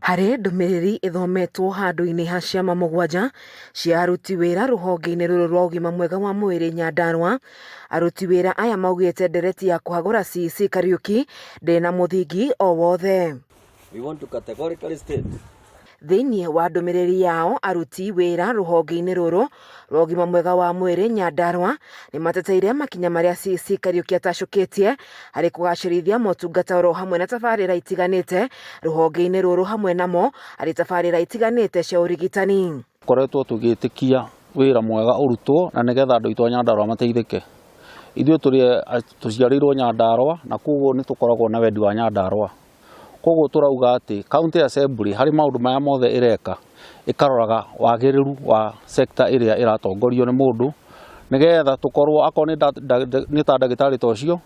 Harĩ ndũmĩrĩri ithometwo handũ-inĩ ha ciama mũgwanja cia aruti wĩra rũhonge-inĩ rũrũ rwa ũgima mwega wa mwĩrĩ Nyandarua, aruti wĩra aya maugĩte ndereti ya kũhagũra CC Kariuki ndĩna mũthingi o wothe. We want to categorically state. Thĩinĩ wa ndũmĩrĩri yao, aruti wĩra rũhonge-inĩ rũrũ rwa ũgima mwega wa mwĩrĩ Nyandarua nĩ mateteire makinya marĩa CC Kariuki atacũkĩtie harĩ kũgacĩrithia motungata oro hamwe na tabarĩra itiganĩte rũhonge-inĩ rũrũ hamwe namo harĩ tabarĩra itiganĩte cia ũrigitani. Koretwo tũgĩtĩkia wĩra mwega ũrutwo na nĩgetha andũ aitũ a Nyandarua mateithĩke. Ithuĩ tũciarĩirwo Nyandarua na koguo nĩ tũkoragwo na wendi wa Nyandarua. Koguo turauga ati county assembly hari maundu maya mothe ireka ikaroraga wagiriru wa sector iria iratongorio ni mundu nigetha tukorwo akoni ni ta ndagitari tocio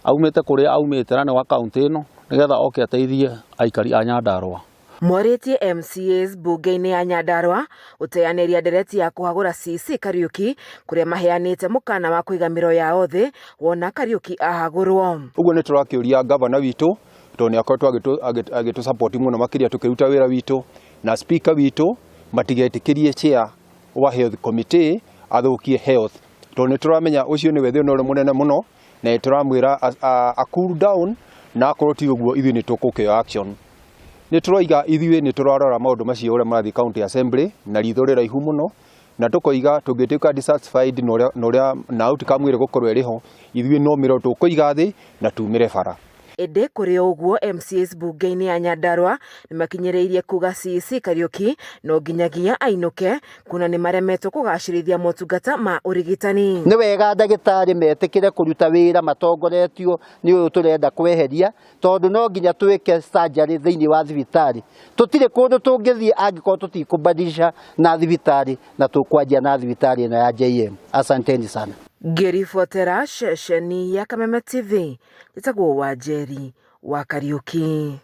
aumite kuria aumite na ni wa county ino nigetha oke ateithie aikari a Nyandarua. Moritie MCAs bunge-inĩ ya Nyandarua uteaneria ndereti ya kuhagura CC Kariuki kuria maheanite mukana wa kwigamiro yao thi wona Kariuki ahagurwo. Uguo ni turakiuria governor witu toni akoretwo agitu support muno makiria tukiruta wira witu na speaker witu matigetikirie chair wa health committee athukie health toni turamenya ucio ni wethe no munene muno na turamwira a cool down na akoroti uguo ithui ni tukukio action ni turoiga ithui ni turarora maundu macio ure marathi county assembly na ritho raihu muno na tukoiga tungituka dissatisfied na outcome ire gukorwo iriho ithui no miro tukoiga thi na tumire bara. Ede kuri uguo MCAs bunge-inĩ ya Nyandarua nĩ makinyereirie kuga CC Kariuki no nginyagia ainuke kuna nĩ maremetwo kũgacĩrithia motungata ma ũrigitani. Nĩ wega ndagĩtarĩ metikire kũruta wĩra matongoretio nĩ ũyũ turenda kweheria tondũ no nginya twĩke surgery thĩinĩ wa thibitarĩ. Tũtirĩ kũndũ tũngĩthiĩ angĩkorwo tũtikũbadilisha na thibitarĩ na tũkwanjia na thibitarĩ ĩno ya JM. Asanteni sana. Ngĩribotera ceceni ya Kameme TV, nĩtagwo Wanjeri wa Kariuki.